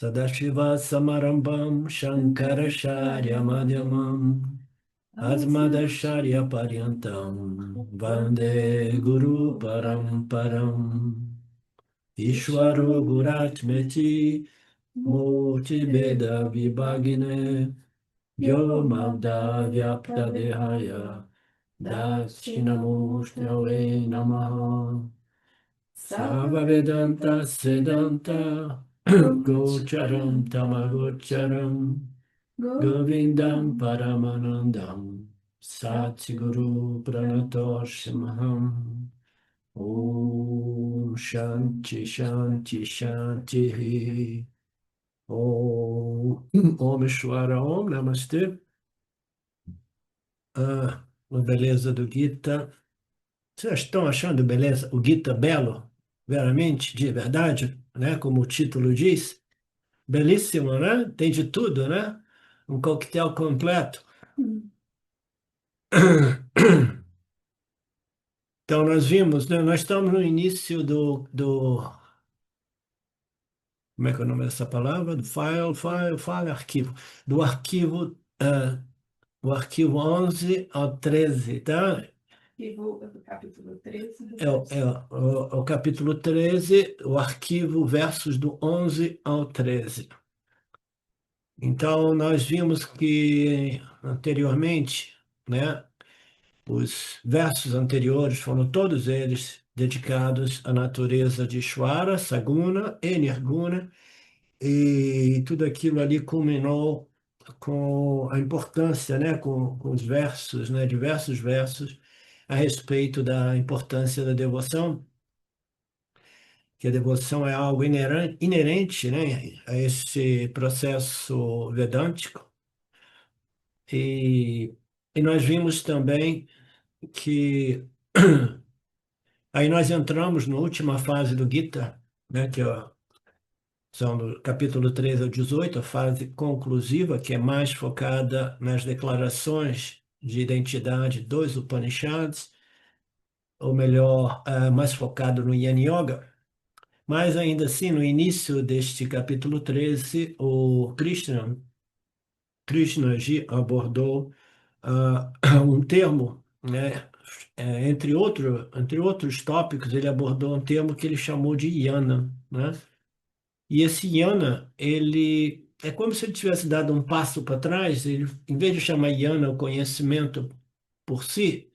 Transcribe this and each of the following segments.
Sadashiva Samarambam Shankaracharya Madhyamam Asmadacharya Paryantam Vande Guru Paramparam Ishwaro Guratmeti Murti Beda Vibhagine Vyomavda Vyapta Dehaya Dakshinamurtave Namaha Sava Vedanta Sedanta Gocharam Tamagocharam Govindam Paramanandam Satguru Pranatoshimaham Om Shanti Shanti Shanti Om Ishwara Om Namastê. A beleza do Gita. Vocês estão achando beleza, o Gita belo? Veramente, de verdade, né? Como o título diz? Belíssimo, né? Tem de tudo, né? Um coquetel completo. Então, nós vimos, né? Nós estamos no início como é que é o nome dessa palavra? Do file, arquivo. Do arquivo, o arquivo 11 ao 13, tá? Do capítulo 13. O capítulo 13, o arquivo versos do 11 ao 13. Então, nós vimos que anteriormente, né, os versos anteriores foram todos eles dedicados à natureza de Ishvara, Saguna e Nirguna, e tudo aquilo ali culminou com a importância, né, com os versos, né, diversos versos a respeito da importância da devoção, que a devoção é algo inerente, né, a esse processo vedântico. E nós vimos também que aí nós entramos na última fase do Gita, né, que são do capítulo 13 ao 18, a fase conclusiva, que é mais focada nas declarações de identidade dos Upanishads, ou melhor, mais focado no Jnana Yoga. Mas ainda assim, no início deste capítulo 13, o Krishnaji abordou um termo, né? Entre outros tópicos, ele abordou um termo que ele chamou de yana, né? E esse yana, ele é como se ele tivesse dado um passo para trás, ele, em vez de chamar yana o conhecimento por si,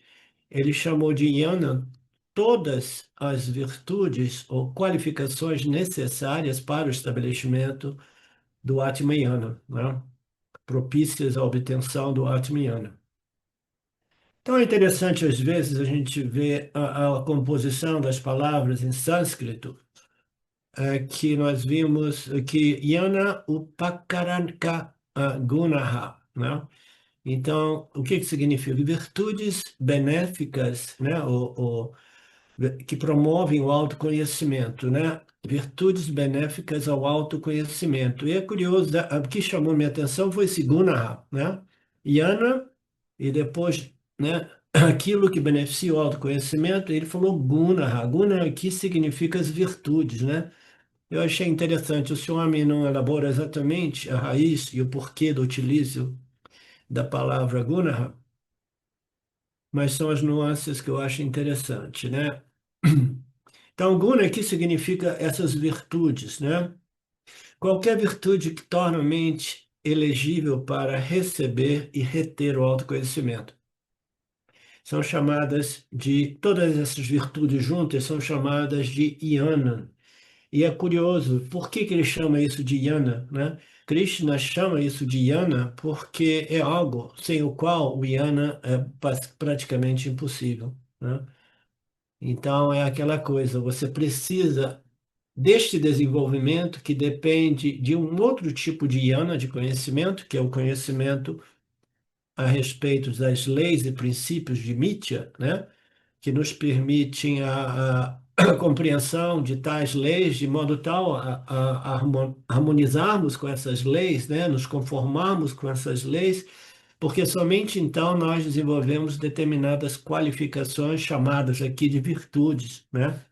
ele chamou de yana todas as virtudes ou qualificações necessárias para o estabelecimento do Atmayana, né? Propícias à obtenção do Atmayana. Então é interessante, às vezes, a gente ver a composição das palavras em sânscrito, que nós vimos que Yana Upakaranka Gunaha, né? Então, o que significa? Virtudes benéficas, né? Que promovem o autoconhecimento, né? Virtudes benéficas ao autoconhecimento. E é curioso, o que chamou minha atenção foi esse Gunaha, né? Yana, e depois, né? Aquilo que beneficia o autoconhecimento, ele falou Gunaha. Guna aqui significa as virtudes, né? Eu achei interessante, o Swami não elabora exatamente a raiz e o porquê do utilizo da palavra Gunaha, mas são as nuances que eu acho interessante, né? Então, guna aqui significa essas virtudes, né? Qualquer virtude que torna a mente elegível para receber e reter o autoconhecimento. São chamadas de, todas essas virtudes juntas são chamadas de yana. E é curioso, por que que ele chama isso de yana, né? Krishna chama isso de yana porque é algo sem o qual o yana é praticamente impossível, né? Então é aquela coisa, você precisa deste desenvolvimento que depende de um outro tipo de yana, de conhecimento, que é o conhecimento a respeito das leis e princípios de Mitya, né? Que nos permitem a compreensão de tais leis de modo tal a harmonizarmos com essas leis, né? Nos conformarmos com essas leis, porque somente então nós desenvolvemos determinadas qualificações chamadas aqui de virtudes, né?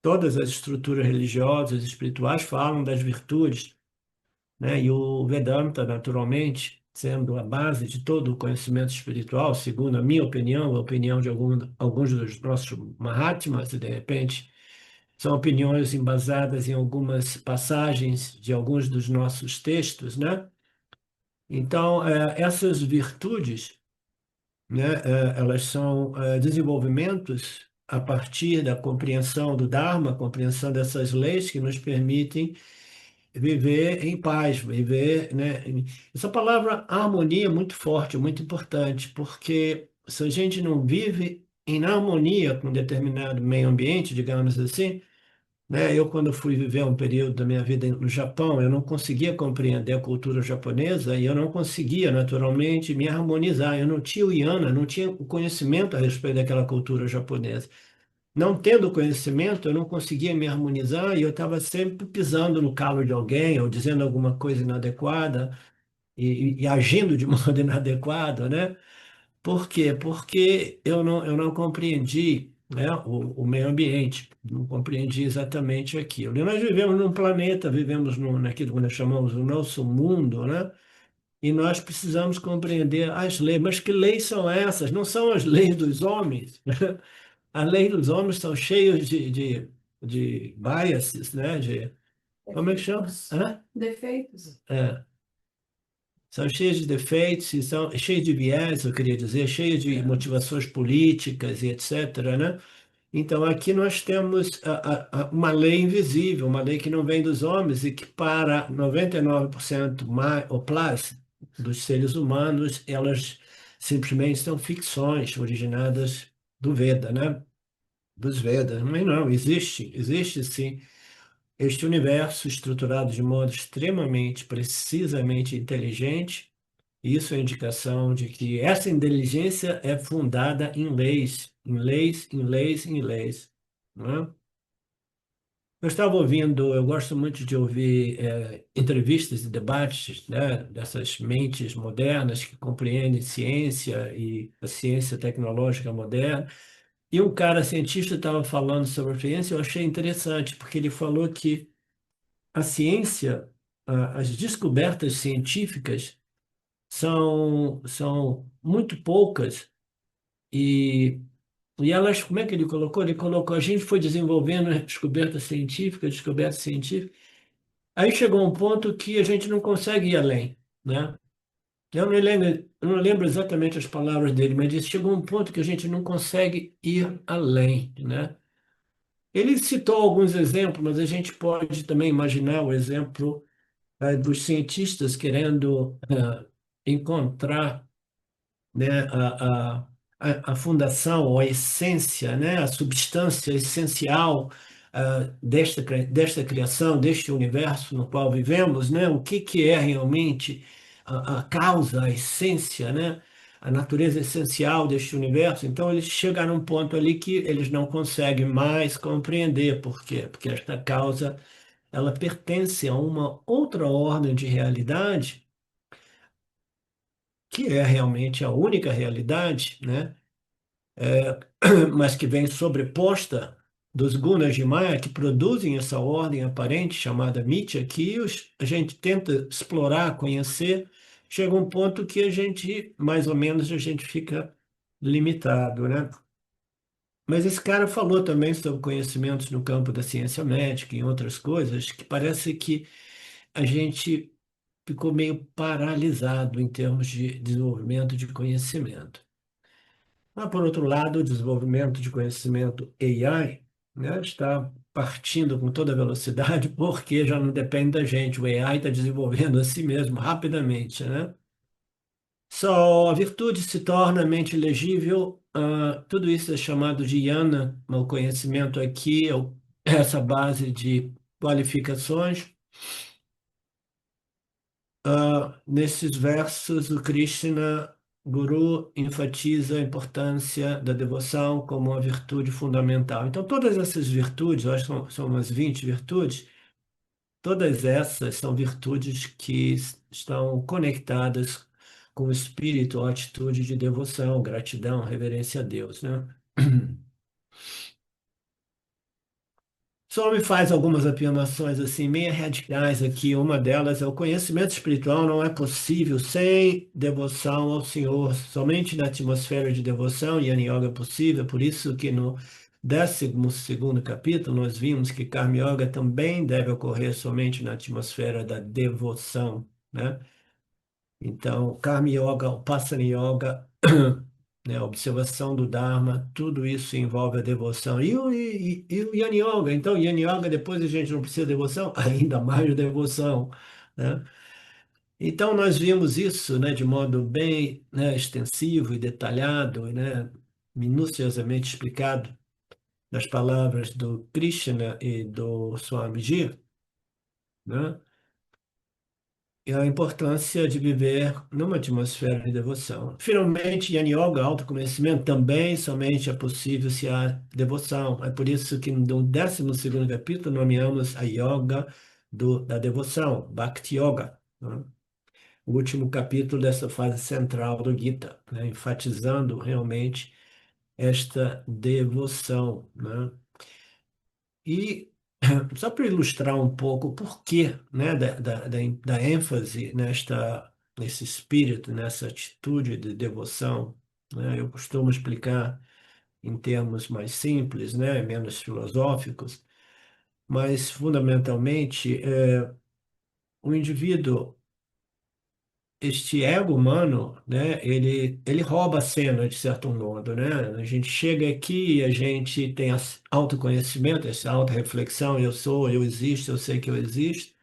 Todas as estruturas religiosas e espirituais falam das virtudes, né? E o Vedanta, naturalmente, sendo a base de todo o conhecimento espiritual, segundo a minha opinião, a opinião de alguns dos nossos Mahatmas, e de repente são opiniões embasadas em algumas passagens de alguns dos nossos textos, né? Então, essas virtudes, né, elas são desenvolvimentos a partir da compreensão do Dharma, compreensão dessas leis que nos permitem viver em paz, viver, né? Essa palavra harmonia é muito forte, muito importante, porque se a gente não vive em harmonia com determinado meio ambiente, digamos assim, né? Eu, quando fui viver um período da minha vida no Japão, eu não conseguia compreender a cultura japonesa e eu não conseguia, naturalmente, me harmonizar. Eu não tinha o Yana, não tinha o conhecimento a respeito daquela cultura japonesa. Não tendo conhecimento, eu não conseguia me harmonizar e eu estava sempre pisando no calo de alguém ou dizendo alguma coisa inadequada e agindo de modo inadequado, né? Por quê? Porque eu não compreendi, né, o meio ambiente, não compreendi exatamente aquilo. E nós vivemos num planeta, vivemos naquilo que nós chamamos o nosso mundo, né? E nós precisamos compreender as leis. Mas que leis são essas? Não são as leis dos homens. As leis dos homens são cheias de biases, né? Como é que chama? Defeitos. Hã? Defeitos. É. São cheias de defeitos, e são cheias de viés, eu queria dizer, cheias de motivações políticas e etc., né? Então, aqui nós temos uma lei invisível, uma lei que não vem dos homens e que para 99% mais, ou plus dos seres humanos, elas simplesmente são ficções originadas do Veda, né? Dos Vedas. Mas não, existe sim este universo estruturado de modo extremamente, precisamente inteligente. Isso é indicação de que essa inteligência é fundada em leis, em leis, em leis, em leis. Não é? Eu estava ouvindo, eu gosto muito de ouvir entrevistas e debates, né, dessas mentes modernas que compreendem ciência e a ciência tecnológica moderna. E um cara cientista estava falando sobre a ciência, eu achei interessante, porque ele falou que a ciência, as descobertas científicas são muito poucas e, e elas, como é que ele colocou? Ele colocou, a gente foi desenvolvendo descoberta científica, aí chegou um ponto que a gente não consegue ir além, né? Eu não lembro exatamente as palavras dele, mas disse, chegou um ponto que a gente não consegue ir além, né? Ele citou alguns exemplos, mas a gente pode também imaginar o exemplo dos cientistas querendo encontrar, né, a fundação, ou a essência, né, a substância essencial desta criação, deste universo no qual vivemos, né, o que que é realmente a causa, a essência, né, a natureza essencial deste universo. Então, eles chegaram a um ponto ali que eles não conseguem mais compreender. Por quê? Porque esta causa ela pertence a uma outra ordem de realidade que é realmente a única realidade, né? Mas que vem sobreposta dos gunas de Maya que produzem essa ordem aparente chamada Mitya, que a gente tenta explorar, conhecer, chega um ponto que a gente, mais ou menos, a gente fica limitado, né? Mas esse cara falou também sobre conhecimentos no campo da ciência médica e em outras coisas, que parece que a gente ficou meio paralisado em termos de desenvolvimento de conhecimento. Mas, por outro lado, o desenvolvimento de conhecimento AI, né, está partindo com toda velocidade, porque já não depende da gente. O AI está desenvolvendo a si mesmo rapidamente, né? Só a virtude se torna mente legível. Tudo isso é chamado de yana. O conhecimento aqui é essa base de qualificações. Nesses versos, o Krishna Guru enfatiza a importância da devoção como uma virtude fundamental. Então, todas essas virtudes, eu acho que são umas 20 virtudes, todas essas são virtudes que estão conectadas com o espírito, a atitude de devoção, gratidão, reverência a Deus, né? Swami faz algumas afirmações assim meio radicais aqui. Uma delas é: o conhecimento espiritual não é possível sem devoção ao Senhor. Somente na atmosfera de devoção Jnana Yoga é possível. Por isso que no 12º capítulo nós vimos que Karma Yoga também deve ocorrer somente na atmosfera da devoção, né? Então, Karma Yoga, Upasana Yoga, né, a observação do Dharma, tudo isso envolve a devoção. E o Yana Yoga, então, Yana Yoga, depois a gente não precisa de devoção, ainda mais devoção, né? Então, nós vimos isso, né, de modo bem, né, extensivo e detalhado, né, minuciosamente explicado nas palavras do Krishna e do Swamiji, né? E a importância de viver numa atmosfera de devoção. Finalmente, Yan Yoga, autoconhecimento, também somente é possível se há devoção. É por isso que no 12º capítulo nomeamos a Yoga da devoção, Bhakti Yoga, né? O último capítulo dessa fase central do Gita, né? Enfatizando realmente esta devoção, né? E só para ilustrar um pouco o porquê, né, da ênfase nesse espírito, nessa atitude de devoção, né, eu costumo explicar em termos mais simples, né, menos filosóficos, mas fundamentalmente o indivíduo, este ego humano, né, ele rouba a cena de certo modo, né? A gente chega aqui e a gente tem autoconhecimento, essa autorreflexão, eu sou, eu existo, eu sei que eu existo.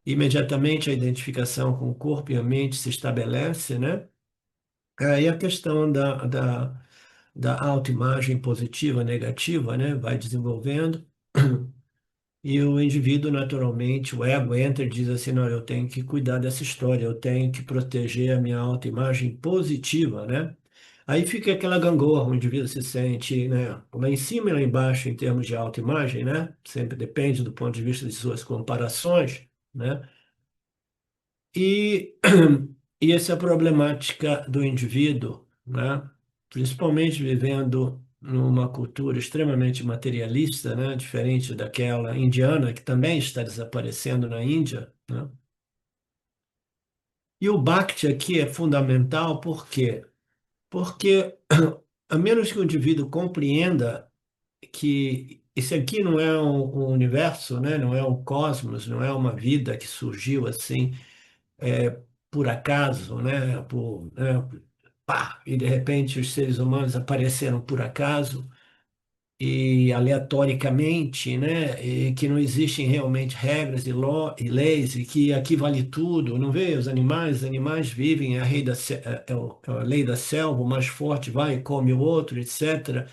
Imediatamente a identificação com o corpo e a mente se estabelece, né? Aí a questão da autoimagem positiva, negativa, né? Vai desenvolvendo. E o indivíduo, naturalmente, o ego entra e diz assim: não, eu tenho que cuidar dessa história, eu tenho que proteger a minha autoimagem positiva, né? Aí fica aquela gangorra, o indivíduo se sente, né, lá em cima e lá embaixo em termos de autoimagem, né? Sempre depende do ponto de vista de suas comparações, né? E, e essa é a problemática do indivíduo, né? Principalmente vivendo numa cultura extremamente materialista, né? Diferente daquela indiana, que também está desaparecendo na Índia, né? E o Bhakti aqui é fundamental, por quê? Porque a menos que o indivíduo compreenda que esse aqui não é um universo, né? Não é um cosmos, não é uma vida que surgiu assim por acaso, né? Pá, e de repente os seres humanos apareceram por acaso e aleatoricamente, né? E que não existem realmente regras e leis e que aqui vale tudo. Não vê os animais vivem, é a, é a lei da selva, o mais forte vai e come o outro, etc.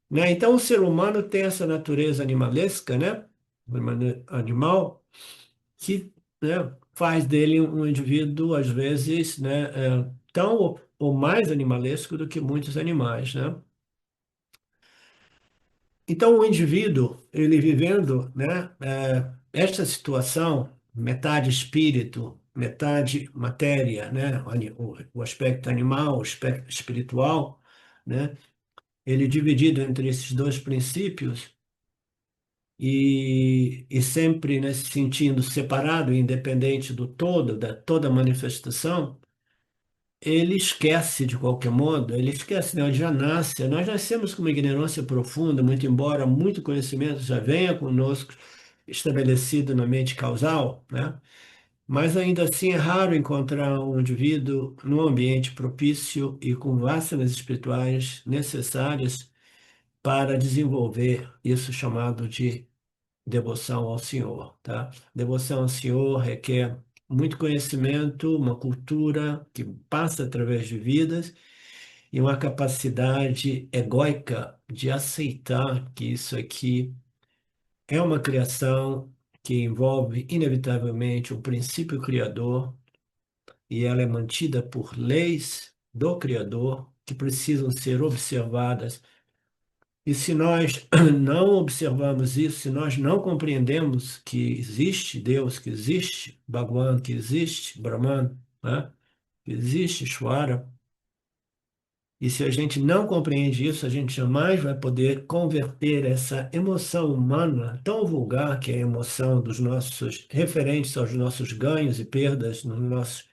Né? Então o ser humano tem essa natureza animalesca, né? Animal que, né, faz dele um indivíduo, às vezes, né, tão ou mais animalesco do que muitos animais, né? Então, o indivíduo, ele vivendo, né, esta situação, metade espírito, metade matéria, né, o aspecto animal, o aspecto espiritual, né, ele dividido entre esses dois princípios, e sempre, né, se sentindo separado, independente do todo, da toda manifestação, ele esquece de qualquer modo, ele esquece, né? Ele já nasce, nós nascemos com uma ignorância profunda, muito embora muito conhecimento já venha conosco estabelecido na mente causal, né? Mas ainda assim é raro encontrar um indivíduo num ambiente propício e com vacinas espirituais necessárias para desenvolver isso chamado de devoção ao Senhor, tá? Devoção ao Senhor requer muito conhecimento, uma cultura que passa através de vidas e uma capacidade egóica de aceitar que isso aqui é uma criação que envolve inevitavelmente um princípio criador e ela é mantida por leis do Criador que precisam ser observadas. E se nós não observamos isso, se nós não compreendemos que existe Deus, que existe Bhagwan, que existe Brahman, né? Que existe Ishvara, E se a gente não compreende isso, a gente jamais vai poder converter essa emoção humana tão vulgar, que é a emoção dos nossos referentes aos nossos ganhos e perdas, nos nossos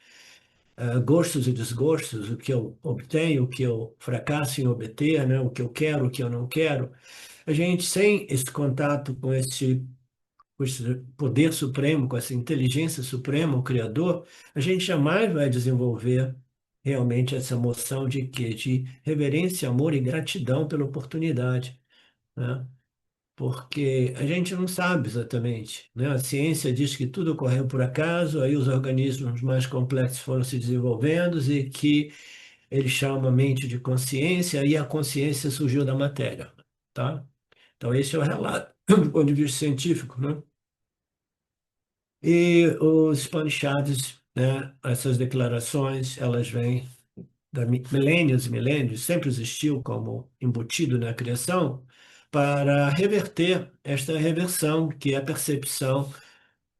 gostos e desgostos, o que eu obtenho, o que eu fracasso em obter, né? O que eu quero, o que eu não quero. A gente, sem esse contato com esse poder supremo, com essa inteligência suprema, o Criador, a gente jamais vai desenvolver realmente essa emoção de quê? De reverência, amor e gratidão pela oportunidade, né? Porque a gente não sabe exatamente, né? A ciência diz que tudo ocorreu por acaso, aí os organismos mais complexos foram se desenvolvendo e que ele chama a mente de consciência e a consciência surgiu da matéria, tá? Então esse é o relato do ponto de vista científico, né? E os Upanishads, né, essas declarações, elas vêm da milênios e milênios, sempre existiu como embutido na criação, para reverter esta reversão, que é a percepção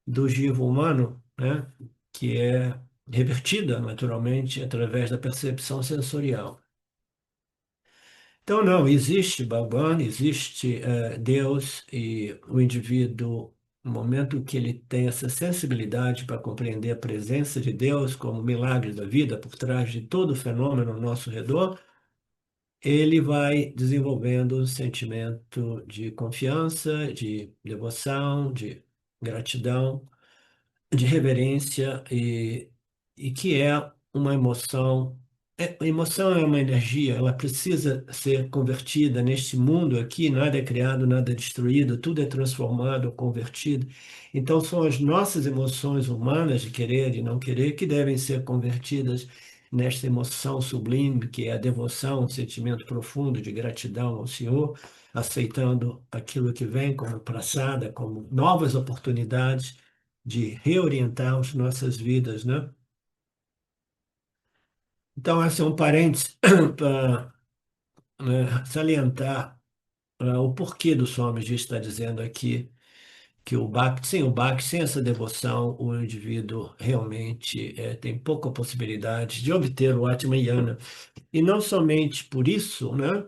do givo humano, né, que é revertida naturalmente através da percepção sensorial. Então, não, existe Bhagwan, existe Deus e o indivíduo, no momento que ele tem essa sensibilidade para compreender a presença de Deus como milagre da vida por trás de todo o fenômeno ao nosso redor, ele vai desenvolvendo um sentimento de confiança, de devoção, de gratidão, de reverência e que é uma emoção. A emoção é uma energia, ela precisa ser convertida neste mundo aqui, nada é criado, nada é destruído, tudo é transformado, convertido. Então são as nossas emoções humanas de querer e não querer que devem ser convertidas nesta emoção sublime, que é a devoção, um sentimento profundo de gratidão ao Senhor, aceitando aquilo que vem como praçada, como novas oportunidades de reorientar as nossas vidas, né? Então, esse é um parênteses para, né, salientar o porquê do Swamiji está dizendo aqui que o Bhakti, sem essa devoção, o indivíduo realmente tem pouca possibilidade de obter o Atmayana. E não somente por isso, né?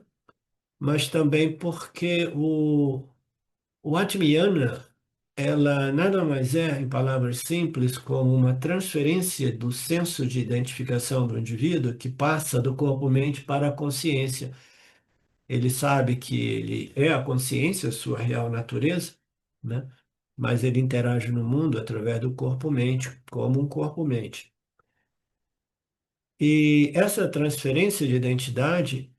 Mas também porque o Atmiyana, ela nada mais é, em palavras simples, como uma transferência do senso de identificação do indivíduo que passa do corpo-mente para a consciência. Ele sabe que ele é a consciência, sua real natureza, né? Mas ele interage no mundo através do corpo-mente, como um corpo-mente. E essa transferência de identidade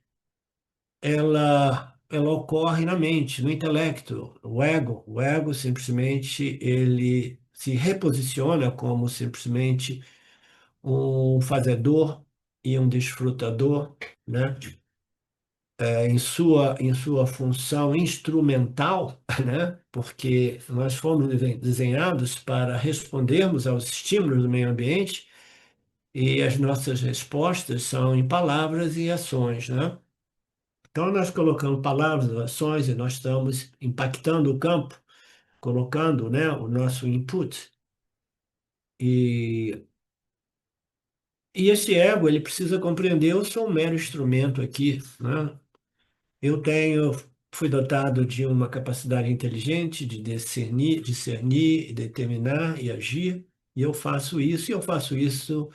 ela ocorre na mente, no intelecto, o ego. O ego simplesmente ele se reposiciona como simplesmente um fazedor e um desfrutador, né? Em sua função instrumental, né? Porque nós fomos desenhados para respondermos aos estímulos do meio ambiente e as nossas respostas são em palavras e ações, né? Então, nós colocamos palavras, ações, e nós estamos impactando o campo, colocando, né, o nosso input. E, e esse ego, ele precisa compreender, eu sou um mero instrumento aqui, né? Fui dotado de uma capacidade inteligente de discernir, determinar e agir, e eu faço isso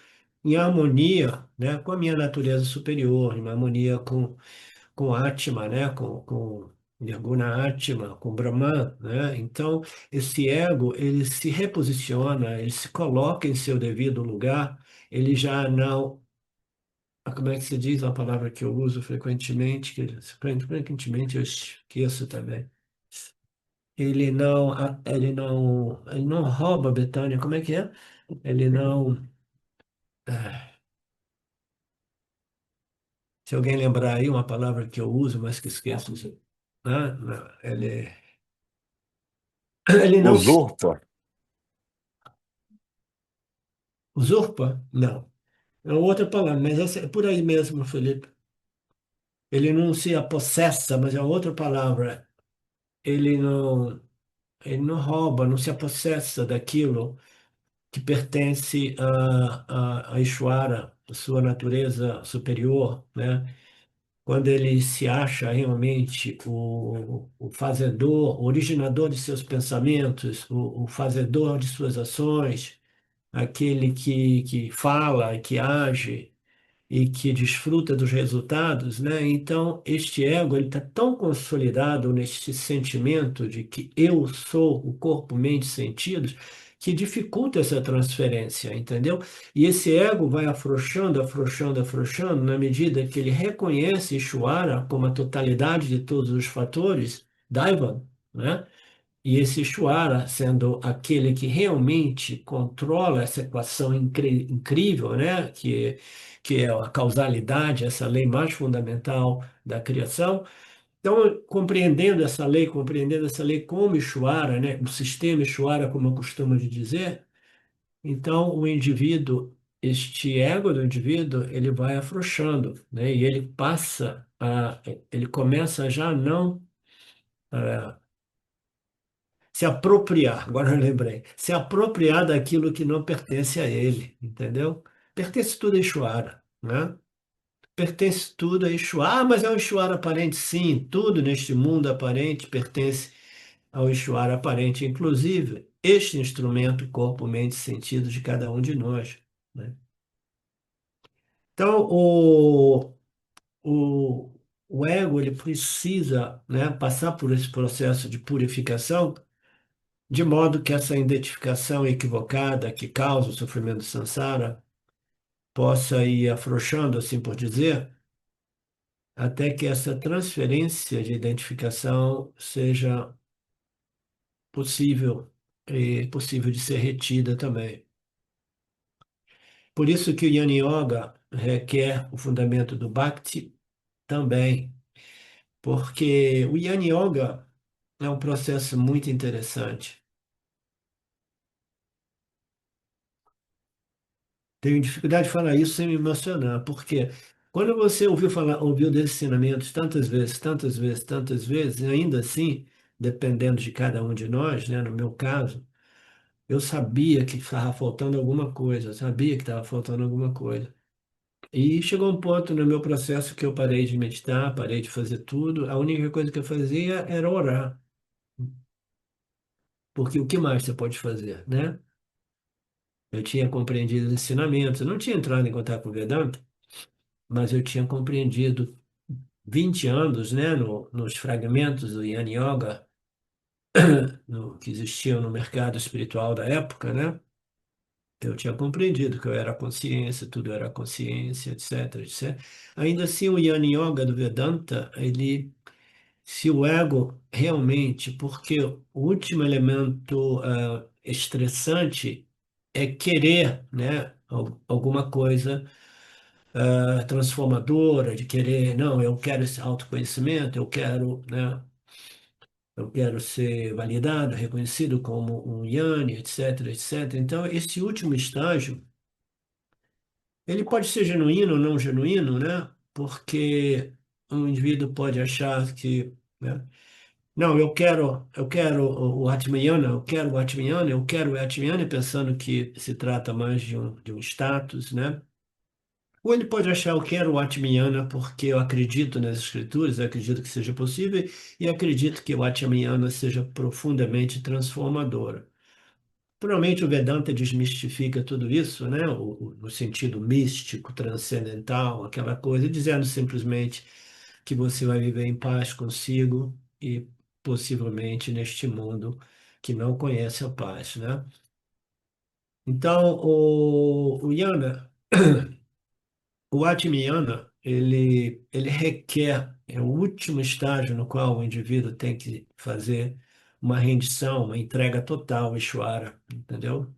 em harmonia, né, com a minha natureza superior, em harmonia com Atma, né? com Nirguna Atma, com Brahman, né? Então, esse ego, ele se reposiciona, ele se coloca em seu devido lugar, ele já não, como é que se diz a palavra que eu uso frequentemente, frequentemente eu esqueço também. Ele não rouba Betânia, como é que é? Ele não, ah, se alguém lembrar aí uma palavra que eu uso, mas que esqueço, né? Não, ele não Usurpa? usurpa? Não. É outra palavra, mas essa é por aí mesmo, Felipe. Ele não se apossessa, mas é outra palavra. Ele não, ele não rouba, não se apossessa daquilo que pertence a Ishvara, a sua natureza superior, né? quando ele se acha realmente o fazedor, o originador de seus pensamentos, o fazedor de suas ações, aquele que fala, que age e que desfruta dos resultados, né? Então, este ego ele está tão consolidado neste sentimento de que eu sou o corpo, mente, sentidos, que dificulta essa transferência, entendeu? E esse ego vai afrouxando, afrouxando, afrouxando, na medida que ele reconhece Ishvara como a totalidade de todos os fatores, Daiva, né? E esse Ishvara, sendo aquele que realmente controla essa equação incrível, né? Que é a causalidade, essa lei mais fundamental da criação. Então, compreendendo essa lei como Ishvara, né? O sistema Ishvara, como eu costumo de dizer, então o indivíduo, este ego do indivíduo, ele vai afrouxando, né? E ele começa a já não se apropriar, agora eu lembrei, se apropriar daquilo que não pertence a ele, entendeu? Pertence tudo a Ishvara, né? Pertence tudo a Ishvara. Ah, mas é um Ishvara aparente? Sim, tudo neste mundo aparente pertence ao Ishvara aparente, inclusive este instrumento, corpo, mente, sentido de cada um de nós, né? Então, o, o ego ele precisa, né, passar por esse processo de purificação de modo que essa identificação equivocada que causa o sofrimento do samsara possa ir afrouxando, assim por dizer, até que essa transferência de identificação seja possível e possível de ser retida também. Por isso que o Jnana Yoga requer o fundamento do Bhakti também, porque o Jnana Yoga é um processo muito interessante. Tenho dificuldade de falar isso sem me emocionar, porque quando você ouviu desses ensinamentos tantas vezes, tantas vezes, tantas vezes, e ainda assim, dependendo de cada um de nós, né, no meu caso, eu sabia que estava faltando alguma coisa, eu sabia que estava faltando alguma coisa. E chegou um ponto no meu processo que eu parei de meditar, parei de fazer tudo, a única coisa que eu fazia era orar, porque o que mais você pode fazer, né? Eu tinha compreendido os ensinamentos, eu não tinha entrado em contato com o Vedanta, mas eu tinha compreendido 20 anos, né, nos fragmentos do Jnana Yoga que existiam no mercado espiritual da época, né? Eu tinha compreendido que eu era a consciência, tudo era consciência, etc, etc. Ainda assim, o Jnana Yoga do Vedanta, se o ego realmente, porque o último elemento estressante é querer, né, alguma coisa transformadora, de querer, não, eu quero esse autoconhecimento, eu quero ser validado, reconhecido como um Yanni, etc, etc. Então, esse último estágio, ele pode ser genuíno ou não genuíno, né? Porque um indivíduo pode achar que, né? Não, eu quero o Atmiyana, eu quero o Atmiyana, eu quero o Atmiyana, pensando que se trata mais de um status, né? Ou ele pode achar eu quero o Atmiyana porque eu acredito nas escrituras, eu acredito que seja possível e acredito que o Atmiyana seja profundamente transformadora. Provavelmente o Vedanta desmistifica tudo isso, né? No sentido místico, transcendental, aquela coisa, dizendo simplesmente que você vai viver em paz consigo e possivelmente neste mundo que não conhece a paz, né? Então, o Yana o Atmiyana, ele requer, é o último estágio no qual o indivíduo tem que fazer uma rendição, uma entrega total ao Ishvara, entendeu?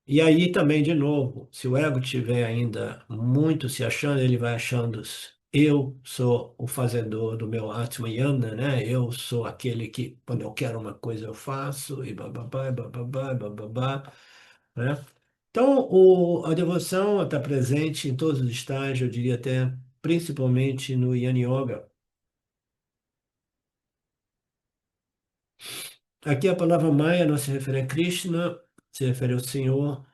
E aí também, de novo, se o ego tiver ainda muito se achando, ele vai achando, eu sou o fazedor do meu Atmiyana, né? Eu sou aquele que, quando eu quero uma coisa, eu faço, e bababá, e bababá, e bababá, né? Então, a devoção está presente em todos os estágios, eu diria até principalmente no Jnana Yoga. Aqui a palavra Maya não se refere a Krishna, se refere ao Senhor.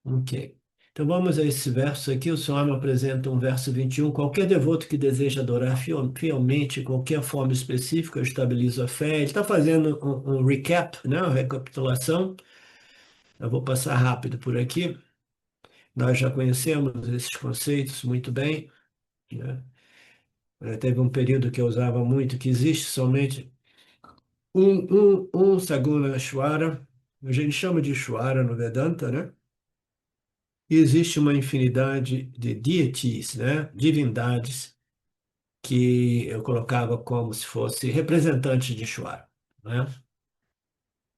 Ok. Então vamos a esse verso aqui. O Swami apresenta um verso 21. Qualquer devoto que deseja adorar fielmente qualquer forma específica, eu estabilizo a fé. Ele está fazendo um recap, né? Uma recapitulação. Eu vou passar rápido por aqui. Nós já conhecemos esses conceitos muito bem, né? Teve um período que eu usava muito, que existe somente um Saguna Ishvara. A gente chama de Ishvara no Vedanta, né? E existe uma infinidade de deities, né? Divindades que eu colocava como se fosse representantes de Ishvara, né?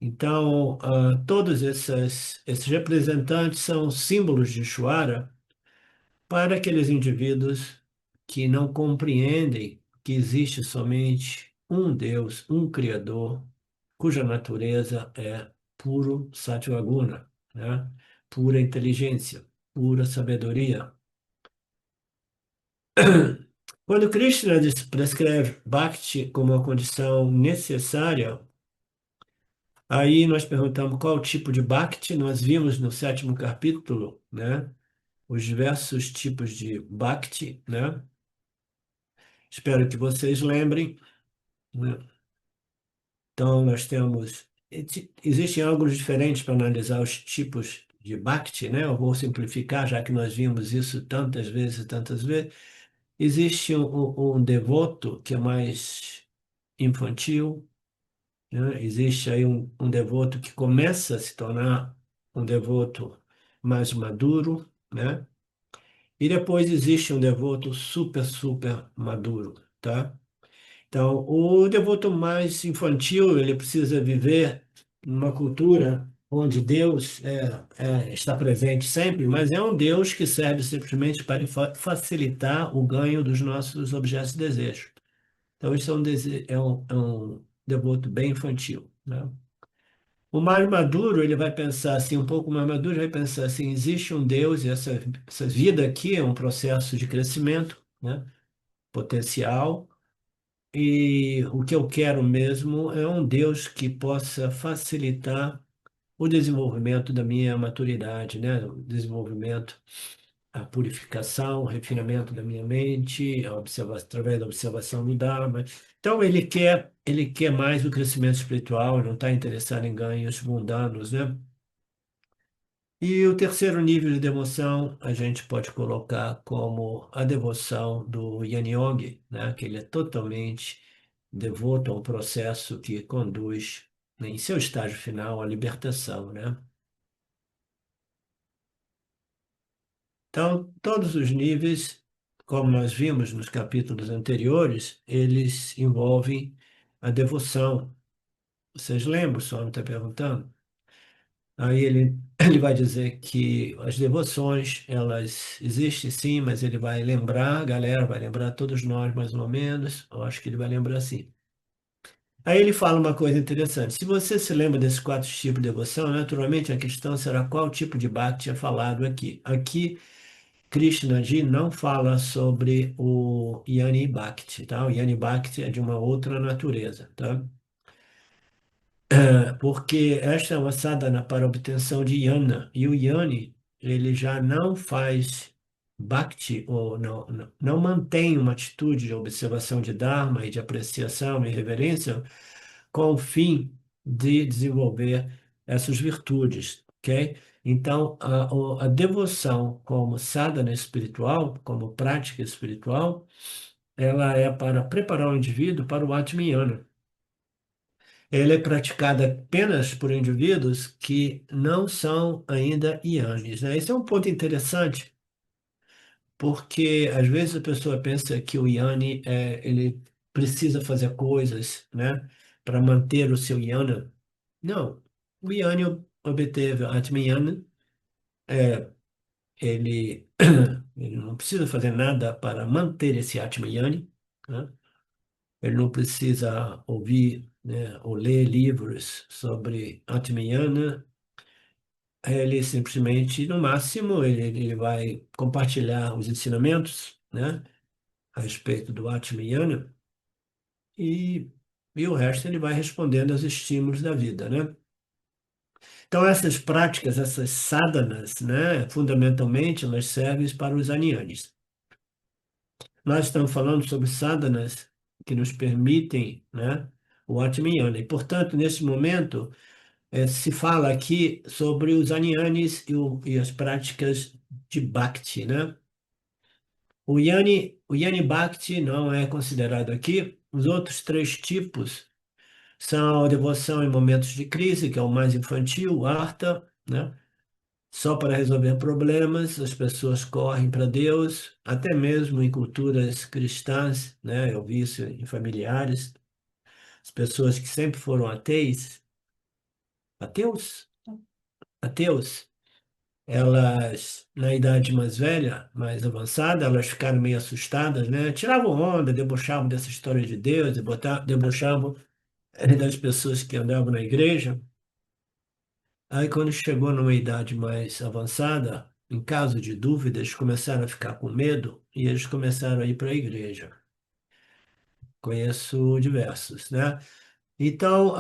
Então, todos esses representantes são símbolos de Ishvara para aqueles indivíduos que não compreendem que existe somente um Deus, um Criador, cuja natureza é puro Satyaguna, né? Pura inteligência, pura sabedoria. Quando Krishna prescreve Bhakti como uma condição necessária, aí nós perguntamos qual o tipo de Bhakti. Nós vimos no sétimo capítulo, né, os diversos tipos de Bhakti, né? Espero que vocês lembrem, né? Então, nós temos. Existem ângulos diferentes para analisar os tipos de Bhakti, né? Eu vou simplificar, já que nós vimos isso tantas vezes e tantas vezes. Existe um devoto que é mais infantil, né? Existe aí um devoto que começa a se tornar um devoto mais maduro, né? E depois existe um devoto super, super maduro, tá? Então, o devoto mais infantil, ele precisa viver numa cultura onde Deus está presente sempre, mas é um Deus que serve simplesmente para facilitar o ganho dos nossos objetos de desejo. Então, isso é um devoto bem infantil, né? O mais maduro, ele vai pensar assim, um pouco mais maduro, vai pensar assim, existe um Deus e essa vida aqui é um processo de crescimento, né? Potencial, e o que eu quero mesmo é um Deus que possa facilitar o desenvolvimento da minha maturidade, né? O desenvolvimento, a purificação, o refinamento da minha mente, através da observação do Dharma. Então ele quer mais o crescimento espiritual, não está interessado em ganhos mundanos, né? E o terceiro nível de devoção a gente pode colocar como a devoção do Yan Yogi, né? Que ele é totalmente devoto a um processo que conduz, né, em seu estágio final, à libertação, né? Então, todos os níveis, como nós vimos nos capítulos anteriores, eles envolvem a devoção. Vocês lembram? O Swami está perguntando? Aí ele vai dizer que as devoções, elas existem sim, mas ele vai lembrar, a galera vai lembrar, todos nós mais ou menos, eu acho que ele vai lembrar sim. Aí ele fala uma coisa interessante. Se você se lembra desses quatro tipos de devoção, naturalmente a questão será qual tipo de bhakti é falado aqui. Aqui, Krishnaji não fala sobre o Yani Bhakti, tá? O Yani Bhakti é de uma outra natureza, tá? Porque esta é uma sadhana para obtenção de yana, e o yani, ele já não faz bhakti, ou não mantém uma atitude de observação de dharma e de apreciação e reverência com o fim de desenvolver essas virtudes, ok? Então, a devoção como sadhana espiritual, como prática espiritual, ela é para preparar o indivíduo para o Atmiyana. Ela é praticada apenas por indivíduos que não são ainda ianes, né? Esse é um ponto interessante, porque às vezes a pessoa pensa que o iane ele precisa fazer coisas, né, para manter o seu iana. Não, o iane obteve Atmiyana, ele, ele não precisa fazer nada para manter esse Atmiyani, né? Ele não precisa ouvir, né, ou ler livros sobre Atmiyana. Ele simplesmente, no máximo, ele vai compartilhar os ensinamentos, né, a respeito do Atmiyana e, e o resto ele vai respondendo aos estímulos da vida, né? Então, essas práticas, essas sadhanas, né, fundamentalmente, elas servem para os anianes. Nós estamos falando sobre sadhanas que nos permitem, né, o Atmiyana. E, portanto, nesse momento, se fala aqui sobre os anianes e as práticas de Bhakti, né? O Yani Bhakti não é considerado aqui. Os outros três tipos são a devoção em momentos de crise, que é o mais infantil, o Artha, né? Só para resolver problemas, as pessoas correm para Deus, até mesmo em culturas cristãs, né? Eu vi isso em familiares, as pessoas que sempre foram ateus, ateus, elas, na idade mais velha, mais avançada, elas ficaram meio assustadas, né? Tiravam onda, debochavam dessa história de Deus, debochavam das pessoas que andavam na igreja. Aí, quando chegou numa idade mais avançada, em caso de dúvidas, começaram a ficar com medo e eles começaram a ir para a igreja. Conheço diversos, né? Então,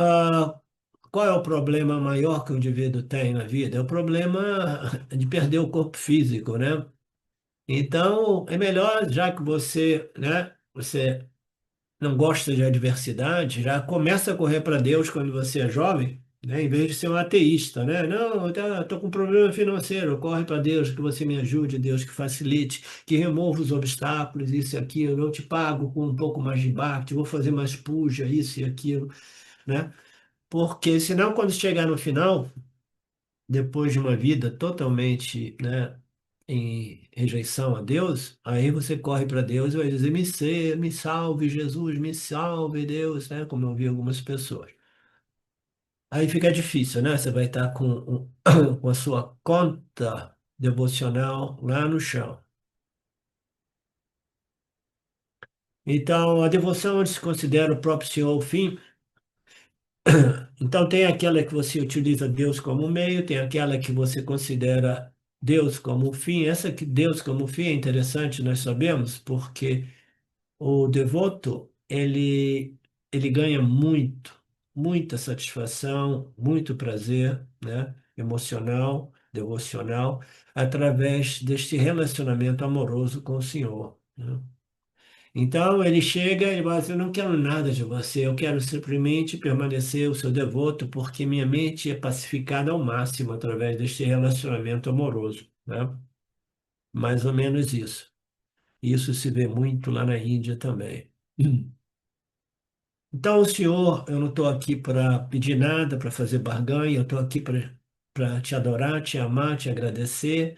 qual é o problema maior que o indivíduo tem na vida? É o problema de perder o corpo físico, né? Então, é melhor, já que você, né, você não gosta de adversidade, já começa a correr para Deus quando você é jovem, né, em vez de ser um ateísta, né? Não, estou com um problema financeiro, corre para Deus, que você me ajude, Deus que facilite, que remova os obstáculos, isso e aquilo, eu te pago com um pouco mais de bhakti, vou fazer mais puja, isso e aquilo, né? Porque senão, quando chegar no final, depois de uma vida totalmente, né, em rejeição a Deus, aí você corre para Deus e vai dizer: me salve, Jesus, me salve, Deus, né? Como eu vi algumas pessoas. Aí fica difícil, né? Você vai estar com, com a sua conta devocional lá no chão. Então, a devoção onde se considera o próprio Senhor o fim. Então, tem aquela que você utiliza Deus como meio, tem aquela que você considera Deus como fim. Essa que Deus como fim é interessante, nós sabemos, porque o devoto, ele ganha muita satisfação, muito prazer, né, emocional, devocional, através deste relacionamento amoroso com o Senhor, né? Então ele chega e fala assim: eu não quero nada de você, eu quero simplesmente permanecer o seu devoto, porque minha mente é pacificada ao máximo através deste relacionamento amoroso, né? Mais ou menos isso. Isso se vê muito lá na Índia também. Então, senhor, eu não estou aqui para pedir nada, para fazer barganha, eu estou aqui para te adorar, te amar, te agradecer,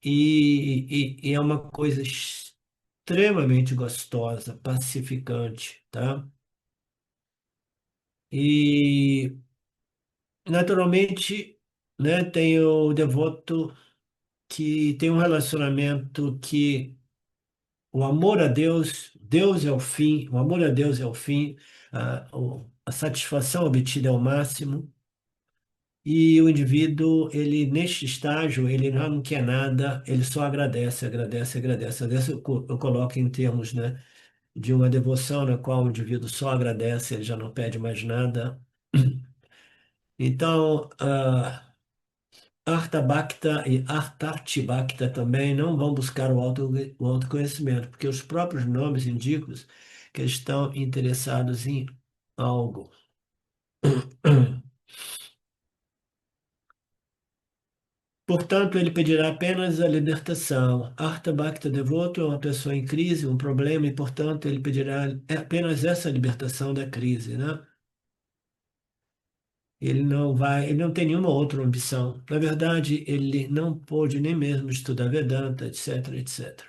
e é uma coisa extremamente gostosa, pacificante, tá? E, naturalmente, né, tem o devoto que tem um relacionamento que o amor a Deus, Deus é o fim, o amor a Deus é o fim, a satisfação obtida é o máximo. E o indivíduo, ele neste estágio, ele não quer nada, ele só agradece, agradece, agradece. Agradece, eu coloco em termos, né, de uma devoção na qual o indivíduo só agradece, ele já não pede mais nada. Então, Artha Bhakta e Artharti Bhakta também não vão buscar o autoconhecimento, porque os próprios nomes indicam que eles estão interessados em algo. Portanto, ele pedirá apenas a libertação. Artha Bhakta devoto é uma pessoa em crise, um problema, e, portanto, ele pedirá apenas essa libertação da crise, né? Ele não tem nenhuma outra ambição. Na verdade, ele não pôde nem mesmo estudar Vedanta, etc, etc.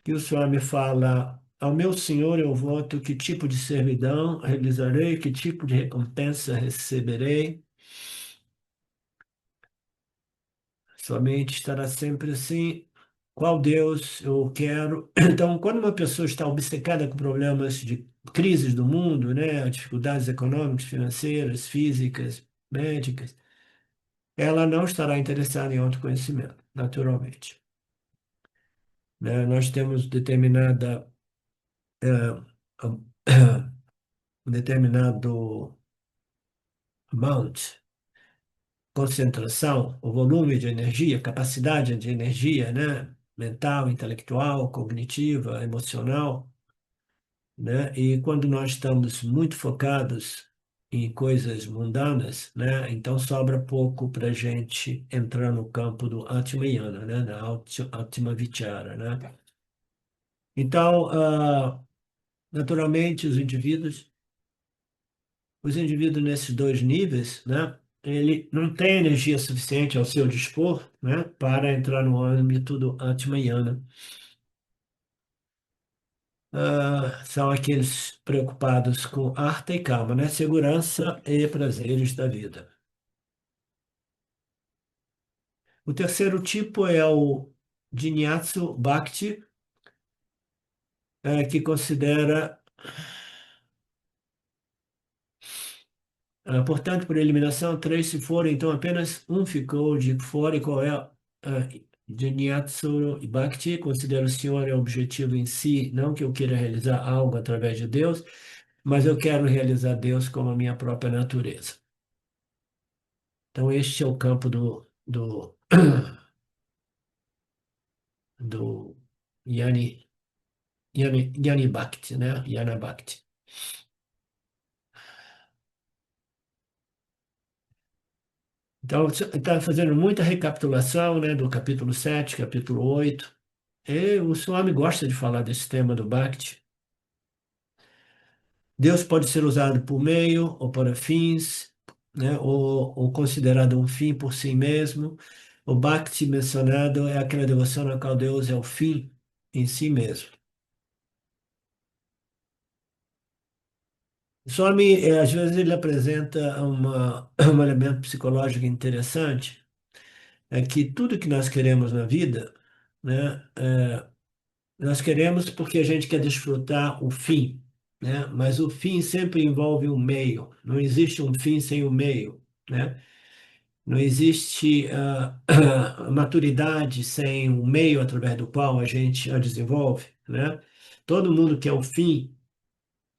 E o Swami fala: ao meu Senhor eu voto que tipo de servidão realizarei, que tipo de recompensa receberei. Somente estará sempre assim. Qual Deus eu quero? Então, quando uma pessoa está obcecada com problemas de crises do mundo, né, dificuldades econômicas, financeiras, físicas, médicas, ela não estará interessada em autoconhecimento, naturalmente, né? Nós temos determinada um determinado amount, concentração, o volume de energia, capacidade de energia, né? Mental, intelectual, cognitiva, emocional, né? E quando nós estamos muito focados em coisas mundanas, né? Então sobra pouco para a gente entrar no campo do Atmayana, né? Da Atma Vichara, né? Então, naturalmente, os indivíduos nesses dois níveis, né? Ele não tem energia suficiente ao seu dispor, né? Para entrar no âmbito do Atmayana. São aqueles preocupados com arte e calma, né? Segurança e prazeres da vida. O terceiro tipo é o Jinyatsu Bhakti, que considera, portanto, por eliminação, três se foram, então apenas um ficou de fora. E qual é? Jinyatsu Bhakti considera o Senhor é o objetivo em si, não que eu queira realizar algo através de Deus, mas eu quero realizar Deus como a minha própria natureza. Então, este é o campo do Yani Bhakti, né? Yana Bhakti. Então, está fazendo muita recapitulação, né, do capítulo 7, capítulo 8. E o Swami gosta de falar desse tema do Bhakti. Deus pode ser usado por meio ou para fins, né, ou considerado um fim por si mesmo. O Bhakti mencionado é aquela devoção na qual Deus é o fim em si mesmo. O Swami, às vezes, ele apresenta um elemento psicológico interessante, é que tudo que nós queremos na vida, né, nós queremos porque a gente quer desfrutar o fim, né? Mas o fim sempre envolve um meio. Não existe um fim sem o meio, né? Não existe maturidade sem o meio através do qual a gente a desenvolve, né? Todo mundo quer o fim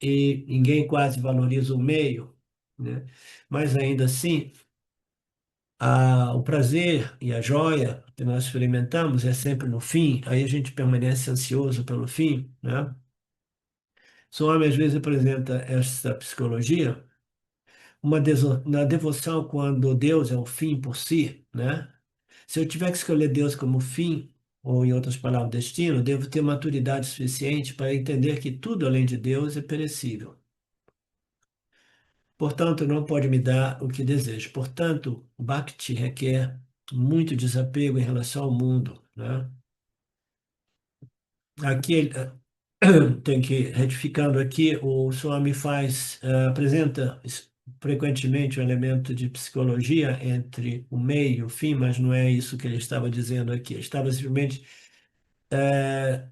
e ninguém quase valoriza o meio, né? Mas ainda assim, o prazer e a joia que nós experimentamos é sempre no fim, aí a gente permanece ansioso pelo fim, né? Swami às vezes apresenta essa psicologia, na devoção quando Deus é o fim por si, né? Se eu tiver que escolher Deus como fim, ou em outras palavras, destino, devo ter maturidade suficiente para entender que tudo além de Deus é perecível. Portanto, não pode me dar o que desejo. Portanto, o Bhakti requer muito desapego em relação ao mundo, né? Aqui tem que, retificando aqui, o Swami apresenta frequentemente o elemento de psicologia entre o meio e o fim, mas não é isso que ele estava dizendo aqui. Ele estava simplesmente eh,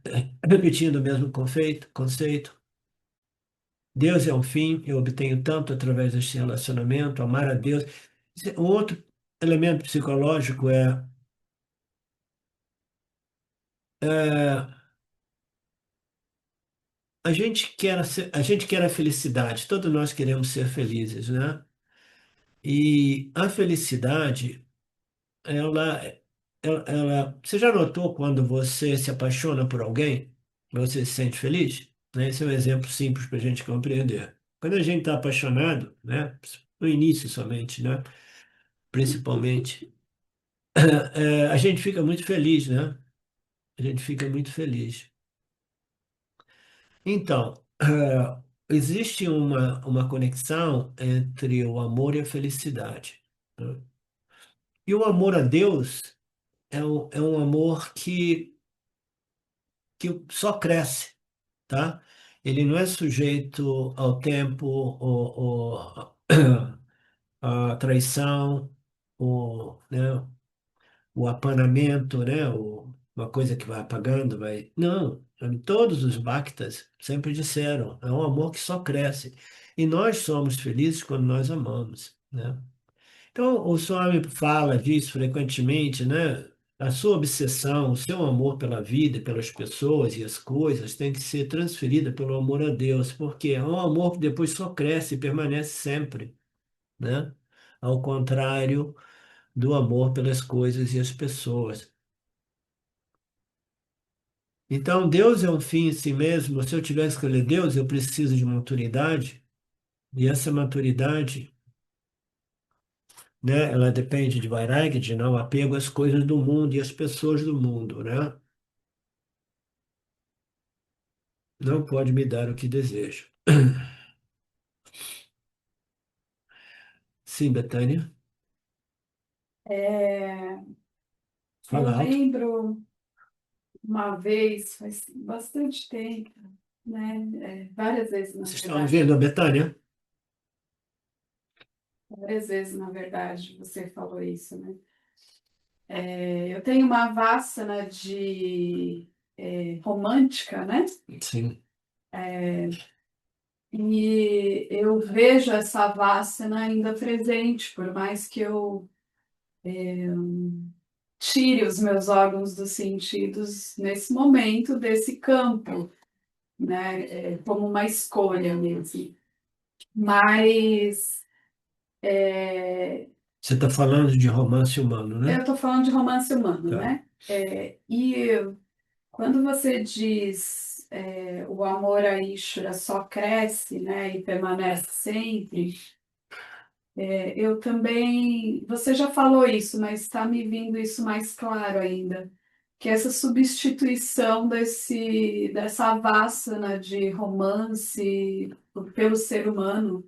repetindo o mesmo conceito. Deus é o fim, eu obtenho tanto através deste relacionamento, amar a Deus. Um outro elemento psicológico é a gente quer a felicidade, todos nós queremos ser felizes, né? E a felicidade, você já notou quando você se apaixona por alguém, você se sente feliz? Né? Esse é um exemplo simples para a gente compreender. Quando a gente está apaixonado, né? No início somente, né? Principalmente, a gente fica muito feliz, né? A gente fica muito feliz. Então, existe uma conexão entre o amor e a felicidade, né? E o amor a Deus é um amor que só cresce, tá? Ele não é sujeito ao tempo, ou à traição, né, o apanamento, né? Uma coisa que vai apagando, vai. Não, todos os Bhaktas sempre disseram, é um amor que só cresce. E nós somos felizes quando nós amamos, né? Então, o Swami fala disso frequentemente, né? A sua obsessão, o seu amor pela vida, pelas pessoas e as coisas tem que ser transferida pelo amor a Deus, porque é um amor que depois só cresce e permanece sempre, né? Ao contrário do amor pelas coisas e as pessoas. Então, Deus é um fim em si mesmo. Se eu tivesse que escolher Deus, eu preciso de maturidade, e essa maturidade, né, ela depende de vairag, de não apego às coisas do mundo e às pessoas do mundo, né? Não pode me dar o que desejo. Sim, Betânia, É, eu fala alto. lembro uma vez, faz bastante tempo, né? Várias vezes, na Vocês estão verdade. ouvindo a Betânia? Várias vezes, na verdade, você falou isso, né? Eu tenho uma vássana de romântica, né? Sim, E eu vejo essa vássana ainda presente, por mais que eu tire os meus órgãos dos sentidos nesse momento desse campo, né? Como uma escolha mesmo. Mas você está falando de romance humano, eu né? estou falando de romance humano, Tá. né? E quando você diz o amor a Ishvara só cresce, né, e permanece sempre, eu também. Você já falou isso, mas está me vindo isso mais claro ainda. Que essa substituição dessa vássana de romance pelo ser humano,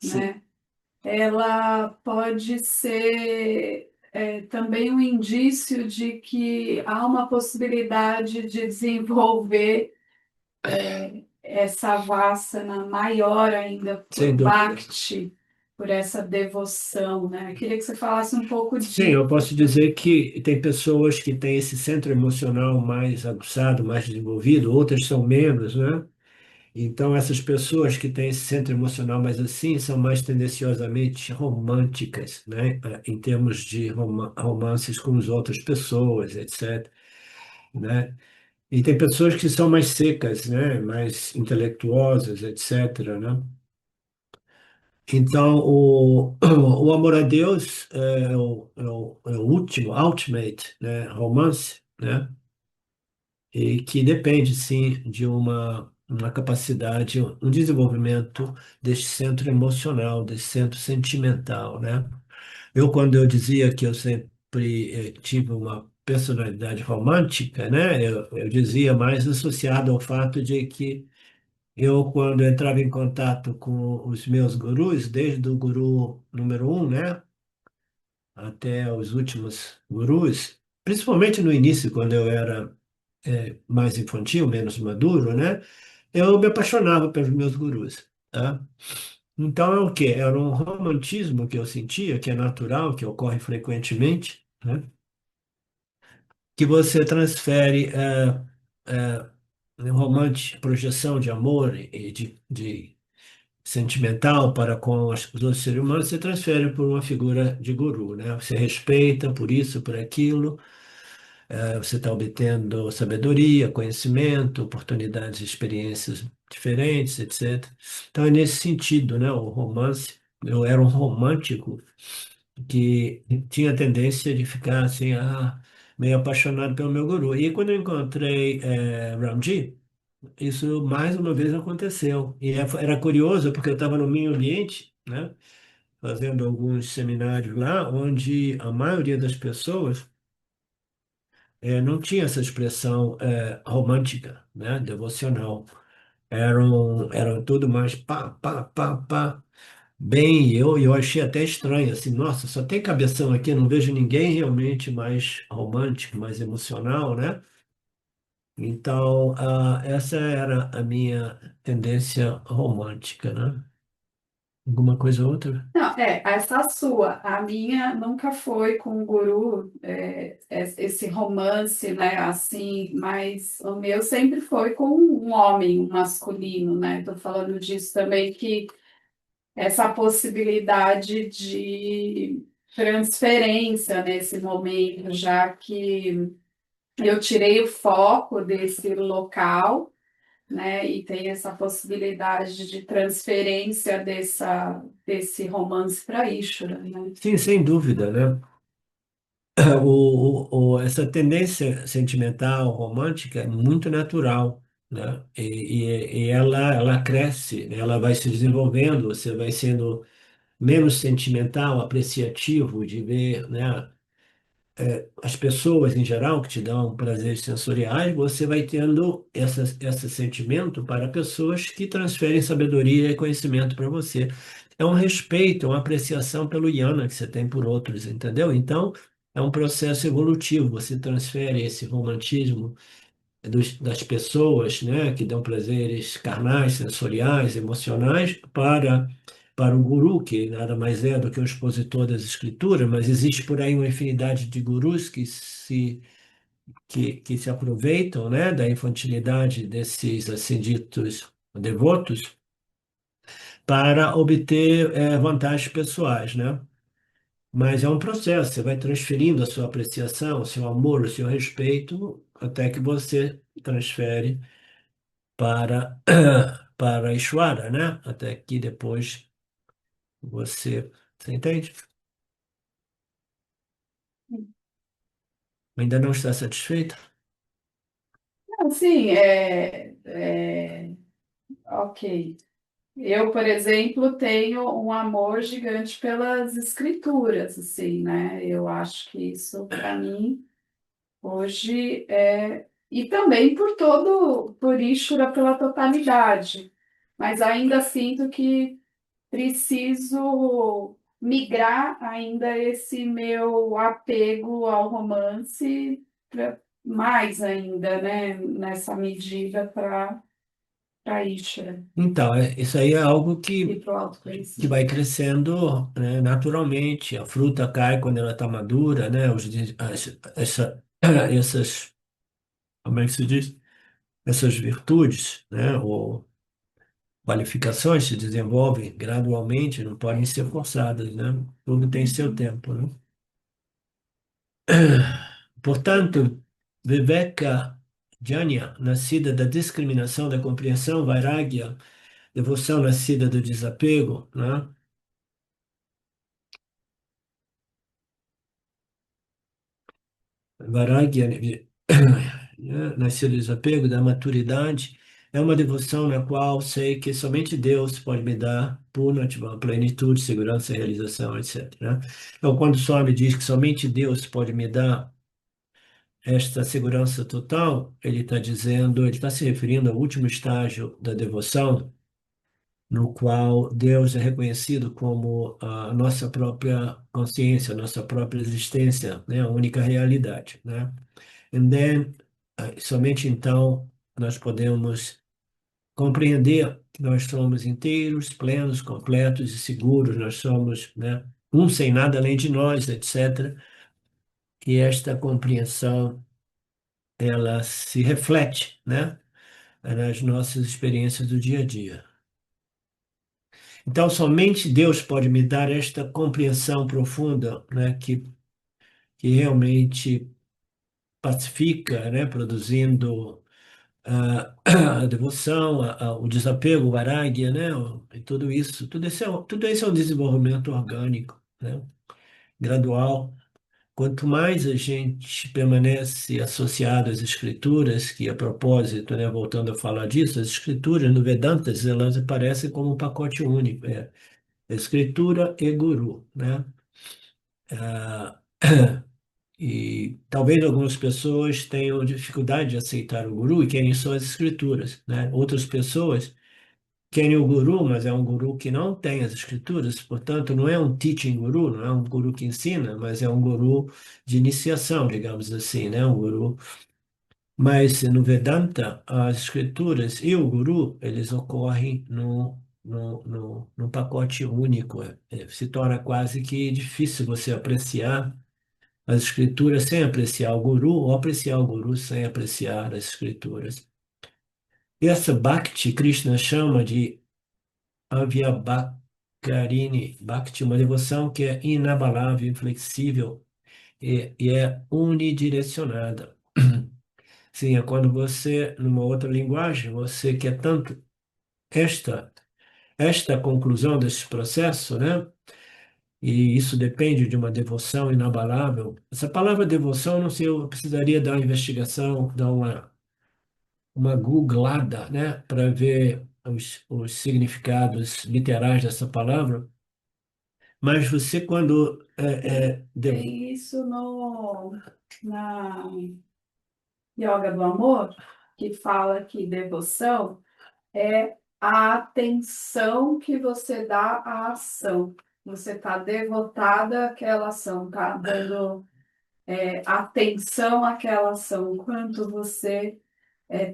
Sim, né? Ela pode ser também um indício de que há uma possibilidade de desenvolver essa vassana maior ainda por sem dúvida. Bhakti, por essa devoção, né? Eu queria que você falasse um pouco Sim, disso. eu posso dizer que tem pessoas que têm esse centro emocional mais aguçado, mais desenvolvido, outras são menos, né? Então, essas pessoas que têm esse centro emocional mais assim são mais tendenciosamente românticas, né? Em termos de romances com as outras pessoas, etc., né? E tem pessoas que são mais secas, né? Mais intelectuosas, etc., né? Então, o amor a Deus é o último, ultimate, né? Romance, né? E que depende, sim, de uma capacidade, um desenvolvimento desse centro emocional, desse centro sentimental, né? Quando eu dizia que eu sempre tive uma personalidade romântica, né? Eu dizia mais associado ao fato de que quando entrava em contato com os meus gurus, desde o guru número um, né? Até os últimos gurus, principalmente no início, quando eu era mais infantil, menos maduro, né? Eu me apaixonava pelos meus gurus, tá? Então é o quê? Era um romantismo que eu sentia, que é natural, que ocorre frequentemente, né? Que você transfere projeção de amor e de sentimental para com os outros seres humanos, você transfere por uma figura de guru, né? Você respeita por isso, por aquilo. Você está obtendo sabedoria, conhecimento, oportunidades, experiências diferentes, etc. Então, é nesse sentido, né? O romance, eu era um romântico que tinha a tendência de ficar assim, meio apaixonado pelo meu guru. E quando eu encontrei Ramji, isso mais uma vez aconteceu. E era curioso porque eu estava no meio ambiente, né? Fazendo alguns seminários lá, onde a maioria das pessoas não tinha essa expressão romântica, né, devocional. Eram tudo mais pá, pá, pá, pá. Bem, eu achei até estranho, assim, nossa, só tem cabeção aqui, não vejo ninguém realmente mais romântico, mais emocional, né? Então, essa era a minha tendência romântica, né? Alguma coisa ou outra? Não, essa sua. A minha nunca foi com o guru, esse romance, né, assim, mas o meu sempre foi com um homem, um masculino, né? Estou falando disso também, que essa possibilidade de. transferência nesse momento, já que eu tirei o foco desse local, né, e tem essa possibilidade de transferência desse romance para Ishura, né? Sim, sem dúvida, né? Essa tendência sentimental, romântica, é muito natural, né? E ela cresce, né? Ela vai se desenvolvendo, você vai sendo menos sentimental, apreciativo de ver, né? As pessoas em geral que te dão prazeres sensoriais, você vai tendo esse sentimento para pessoas que transferem sabedoria e conhecimento para você. É um respeito, é uma apreciação pelo Yana que você tem por outros, entendeu? Então, é um processo evolutivo. Você transfere esse romantismo das pessoas, né, que dão prazeres carnais, sensoriais, emocionais, para o guru, que nada mais é do que o expositor das escrituras, mas existe por aí uma infinidade de gurus que se aproveitam, né, da infantilidade desses assim ditos devotos para obter vantagens pessoais, né? Mas é um processo, você vai transferindo a sua apreciação, o seu amor, o seu respeito, até que você transfere para, para Ishvara, né? Até que depois você entende? Ainda não está satisfeita? Assim, ok. Eu, por exemplo, tenho um amor gigante pelas escrituras, assim, né? Eu acho que isso, para mim, hoje é. E também por Ishura pela totalidade. Mas ainda sinto que preciso migrar ainda esse meu apego ao romance mais ainda, né? Nessa medida para Ishura Então, isso aí é algo e para o que vai autoconhecimento. crescendo, né, naturalmente. A fruta cai quando ela está madura, né? Essas, como é que se diz? Essas virtudes, né? Ou qualificações se desenvolvem gradualmente, não podem ser forçadas, né? Tudo tem seu Uhum. tempo, né? Portanto, Viveka Jnana, nascida da discriminação, da compreensão, Vairagya, devoção nascida do desapego, né? Vairagya, né? Nascida do desapego, da maturidade, é uma devoção na qual sei que somente Deus pode me dar Purnatva, plenitude, segurança, realização, etc., né? Então, quando o Swami diz que somente Deus pode me dar esta segurança total, ele está dizendo, ele está se referindo ao último estágio da devoção, no qual Deus é reconhecido como a nossa própria consciência, a nossa própria existência, né? A única realidade, né? And then, somente então nós podemos compreender que nós somos inteiros, plenos, completos e seguros, nós somos, né, um sem nada além de nós, etc. E esta compreensão, ela se reflete, né, nas nossas experiências do dia a dia. Então, somente Deus pode me dar esta compreensão profunda, né, que realmente pacifica, né, produzindo a devoção, o desapego, o vairagya, né, e tudo isso. Tudo isso é um desenvolvimento orgânico, né, gradual. Quanto mais a gente permanece associado às escrituras, que a propósito, né, voltando a falar disso, as escrituras no Vedantas, elas aparecem como um pacote único. Escritura e guru, né? Ah, e talvez algumas pessoas tenham dificuldade de aceitar o guru e querem só as escrituras, né? Outras pessoas querem o guru, mas é um guru que não tem as escrituras, portanto, não é um teaching guru, não é um guru que ensina, mas é um guru de iniciação, digamos assim, né? Um guru. Mas no Vedanta, as escrituras e o guru, eles ocorrem no pacote único. Se torna quase que difícil você apreciar as escrituras sem apreciar o guru, ou apreciar o guru sem apreciar as escrituras. Essa Bhakti, Krishna chama de Avyabhakti, Karine Bhakti, uma devoção que é inabalável, inflexível e é unidirecionada. Sim, é quando você, numa outra linguagem, você quer tanto esta, esta conclusão desse processo, né? E isso depende de uma devoção inabalável. Essa palavra devoção, não sei, eu precisaria dar uma investigação, dar uma googlada, né, para ver os significados literais dessa palavra. Mas você, quando Tem isso na Yoga do Amor, que fala que devoção é a atenção que você dá à ação. Você está devotada àquela ação, está dando atenção àquela ação. Quanto você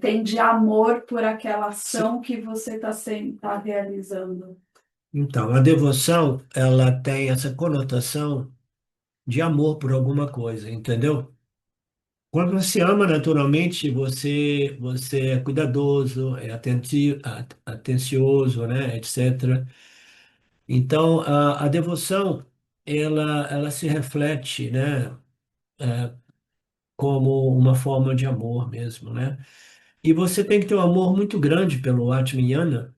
tem de amor por aquela ação que você está realizando. então, a devoção, ela tem essa conotação de amor por alguma coisa, entendeu? Quando você ama, naturalmente, você é cuidadoso, é atencioso, né, etc. Então, a devoção, ela se reflete, né, como uma forma de amor mesmo, né? E você tem que ter um amor muito grande pelo Atmiyana,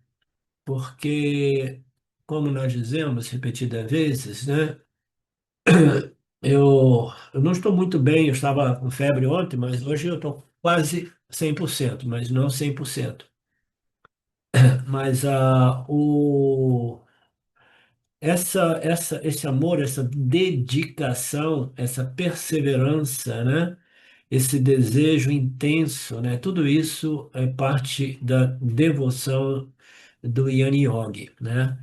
porque, como nós dizemos repetidas vezes, né? Eu não estou muito bem, eu estava com febre ontem, mas hoje eu estou quase 100%, mas não 100%. Mas esse amor, essa dedicação, essa perseverança, né? Esse desejo intenso, né? Tudo isso é parte da devoção do Yani Yogi, né?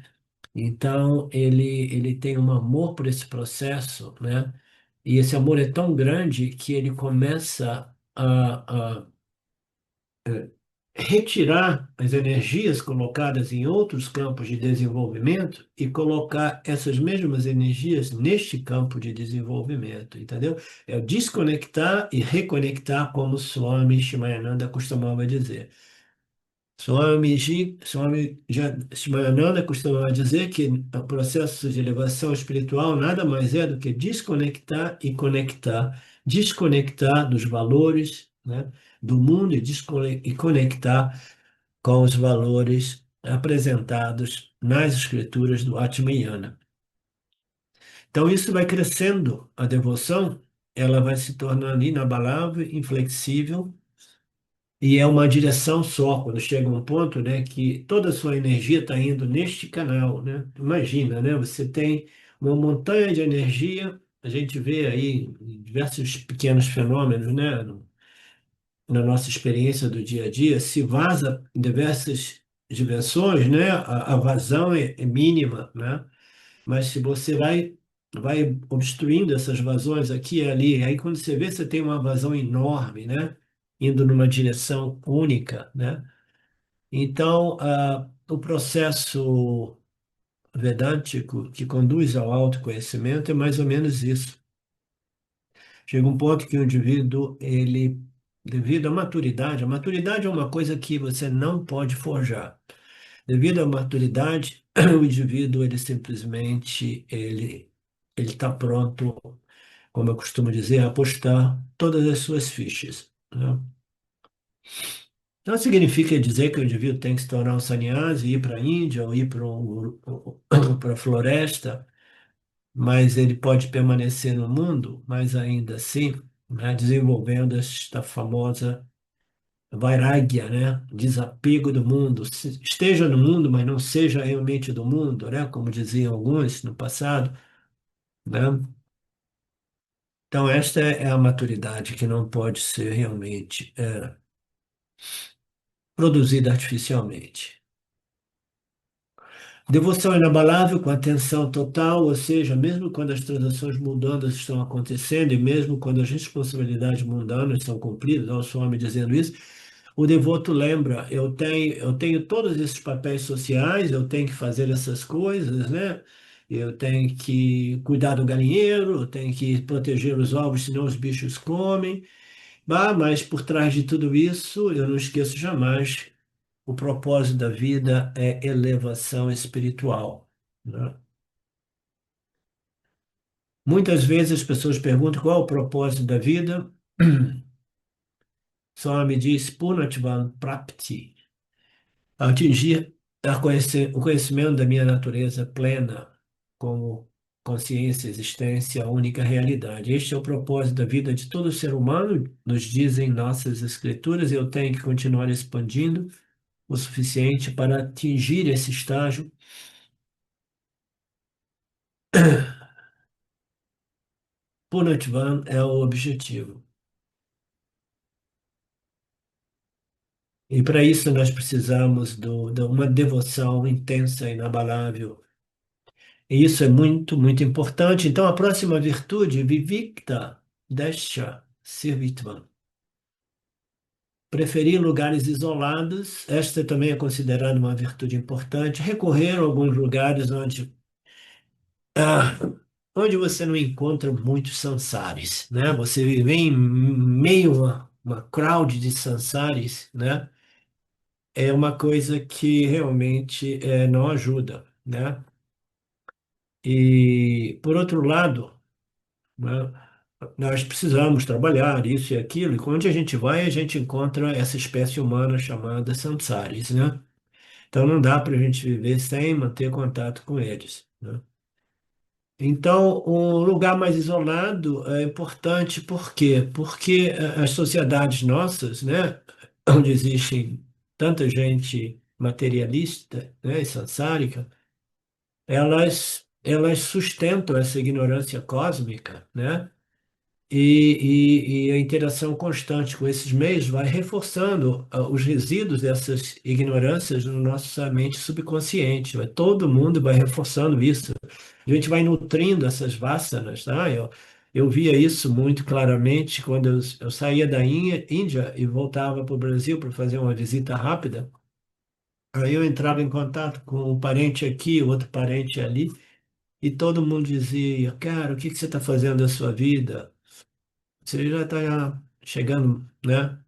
Então, ele tem um amor por esse processo, né? E esse amor é tão grande que ele começa a retirar as energias colocadas em outros campos de desenvolvimento e colocar essas mesmas energias neste campo de desenvolvimento, entendeu? É o desconectar e reconectar, como Swami Shimayananda costumava dizer. Shivananda costumava dizer que o processo de elevação espiritual nada mais é do que desconectar e conectar. Desconectar dos valores, né, do mundo e conectar com os valores apresentados nas escrituras do Atmayana. Então, isso vai crescendo, a devoção, ela vai se tornando inabalável, inflexível, e é uma direção só, quando chega um ponto, né, que toda a sua energia está indo neste canal, né? Imagina, né? Você tem uma montanha de energia, a gente vê aí diversos pequenos fenômenos, né, na nossa experiência do dia a dia, se vaza em diversas dimensões, né? A vazão é mínima, né? Mas se você vai obstruindo essas vazões aqui e ali, aí quando você vê, você tem uma vazão enorme, né? Indo numa direção única, né? Então, o processo vedântico que conduz ao autoconhecimento é mais ou menos isso. Chega um ponto que o indivíduo, ele, devido à maturidade, a maturidade é uma coisa que você não pode forjar. Devido à maturidade, o indivíduo, ele simplesmente, ele está pronto, como eu costumo dizer, a apostar todas as suas fichas, né? Não significa dizer que o indivíduo tem que se tornar um sannyasi, ir para a Índia ou ir para a floresta, mas ele pode permanecer no mundo, mas ainda assim, né, desenvolvendo esta famosa vairagya, né, desapego do mundo. Esteja no mundo, mas não seja realmente do mundo, né, como diziam alguns no passado, né? Então, esta é a maturidade que não pode ser realmente produzida artificialmente. Devoção inabalável com atenção total, ou seja, mesmo quando as transações mundanas estão acontecendo e mesmo quando as responsabilidades mundanas são cumpridas, olha o Swami dizendo isso, o devoto lembra, eu tenho todos esses papéis sociais, eu tenho que fazer essas coisas, né? Eu tenho que cuidar do galinheiro, eu tenho que proteger os ovos, senão os bichos comem. Mas por trás de tudo isso, eu não esqueço jamais, o propósito da vida é elevação espiritual, né? Muitas vezes as pessoas perguntam qual é o propósito da vida. Swami diz Purnatvan Prapti, atingir o conhecimento da minha natureza plena como consciência, existência, a única realidade. Este é o propósito da vida de todo ser humano, nos dizem nossas escrituras, e eu tenho que continuar expandindo o suficiente para atingir esse estágio. Purnatvan é o objetivo. E para isso nós precisamos de uma devoção intensa, inabalável. E isso é muito, muito importante. Então, a próxima virtude, Vivikta Desha Sirvitvam. Preferir lugares isolados, esta também é considerada uma virtude importante. Recorrer a alguns lugares ah, onde você não encontra muitos sansaris, né? Você vive em meio a uma crowd de sansaris, né? É uma coisa que realmente não ajuda, né? E, por outro lado, né, nós precisamos trabalhar isso e aquilo, e onde a gente vai, a gente encontra essa espécie humana chamada samsaris, né? Então não dá para a gente viver sem manter contato com eles, né? Então, um lugar mais isolado é importante, por quê? Porque as sociedades nossas, né, onde existe tanta gente materialista, né, e sansáricas, elas sustentam essa ignorância cósmica, né? E a interação constante com esses meios vai reforçando os resíduos dessas ignorâncias no nossa mente subconsciente. Todo mundo vai reforçando isso. A gente vai nutrindo essas vássanas, tá? Eu via isso muito claramente quando eu saía da Índia e voltava para o Brasil para fazer uma visita rápida. Aí eu entrava em contato com um parente aqui, outro parente ali, e todo mundo dizia, cara, o que que você está fazendo da sua vida? Você já está chegando, né?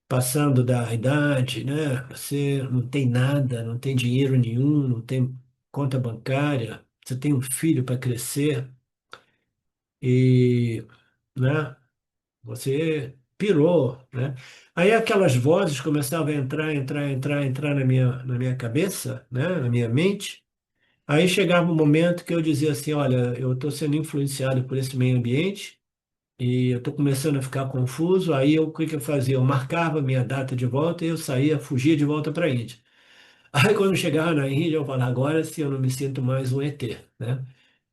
Passando da idade, né? Você não tem nada, não tem dinheiro nenhum, não tem conta bancária, você tem um filho para crescer e, né? Você pirou, né? Aí aquelas vozes começavam a entrar na minha cabeça, né? Na minha mente. Aí chegava um momento que eu dizia assim, olha, eu estou sendo influenciado por esse meio ambiente. E eu estou começando a ficar confuso. Aí o que que eu fazia? Eu marcava a minha data de volta e eu saía, fugia de volta para a Índia. Aí quando eu chegava na Índia, eu falava, agora sim eu não me sinto mais um ET, né?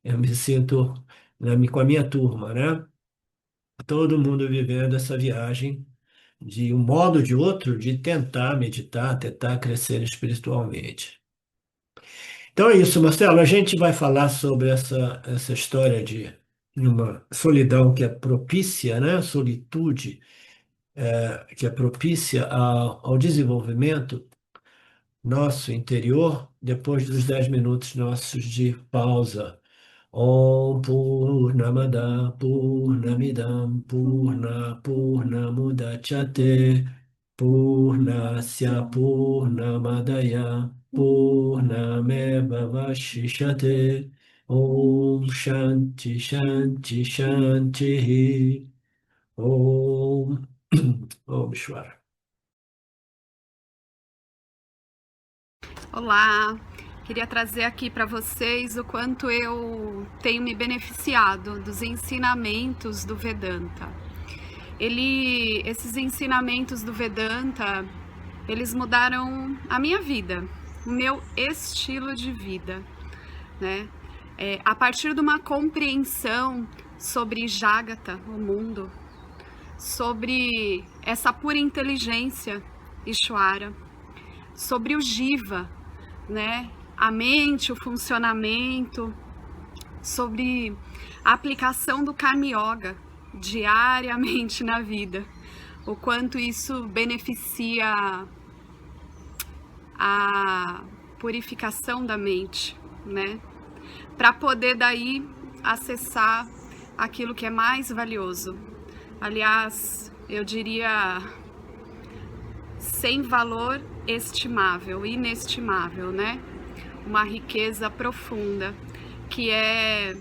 Eu me sinto com a minha turma, né? Todo mundo vivendo essa viagem de um modo ou de outro de tentar meditar, tentar crescer espiritualmente. Então é isso, Marcelo. A gente vai falar sobre essa história de uma solidão que é propícia, né? Solitude que é propícia ao desenvolvimento nosso interior, depois dos 10 minutos nossos de pausa. Om Purnamada Purnamidam Purnamudachyate Purnasya Purnamadaya Purnameva Vashishate Om Shanti Shanti Shanti Om Om Shwara. Olá, queria trazer aqui para vocês o quanto eu tenho me beneficiado dos ensinamentos do Vedanta. Esses ensinamentos do Vedanta, eles mudaram a minha vida, o meu estilo de vida, né? A partir de uma compreensão sobre Jagata, o mundo, sobre essa pura inteligência, Ishvara, sobre o Jiva, né? A mente, o funcionamento, sobre a aplicação do Karma Yoga diariamente na vida, o quanto isso beneficia a purificação da mente, né? Para poder daí acessar aquilo que é mais valioso. Aliás, eu diria sem valor estimável, inestimável, né? uma riqueza profunda, que é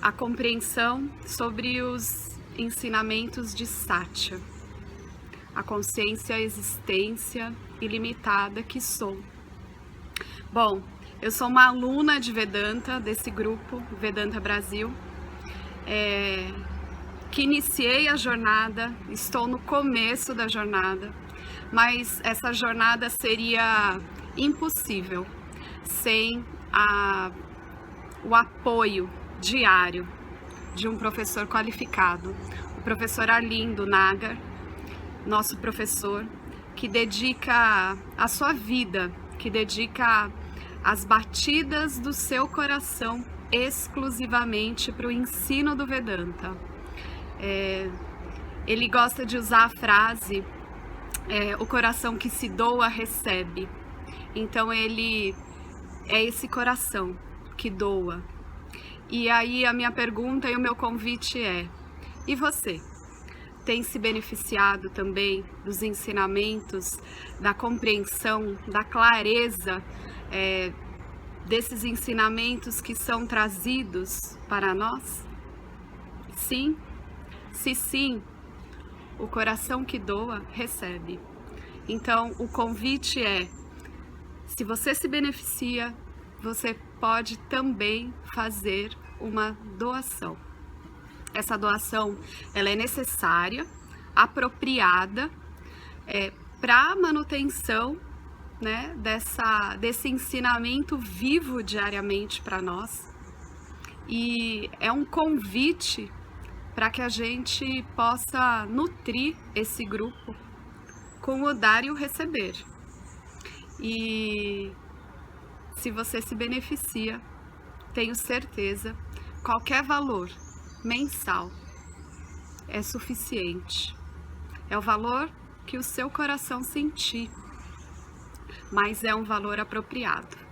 a compreensão sobre os ensinamentos de Satya, a consciência, a existência ilimitada que sou. Bom, eu sou uma aluna de Vedanta, desse grupo Vedanta Brasil, que iniciei a jornada, estou no começo da jornada, mas essa jornada seria impossível sem o apoio diário de um professor qualificado, o professor Arlindo Nagar, nosso professor, que dedica a sua vida, que dedica as batidas do seu coração exclusivamente para o ensino do Vedanta. Ele gosta de usar a frase, o coração que se doa recebe. Então ele é esse coração que doa. E aí a minha pergunta e o meu convite é: e você? Tem se beneficiado também dos ensinamentos, da compreensão, da clareza desses ensinamentos que são trazidos para nós? Sim? Se sim, o coração que doa recebe. Então o convite é: se você se beneficia, você pode também fazer uma doação. Essa doação, ela é necessária, apropriada, para a manutenção, né, desse ensinamento vivo diariamente para nós. E é um convite para que a gente possa nutrir esse grupo com o dar e o receber. E se você se beneficia, tenho certeza, qualquer valor mensal é suficiente. É o valor que o seu coração sentir, mas é um valor apropriado.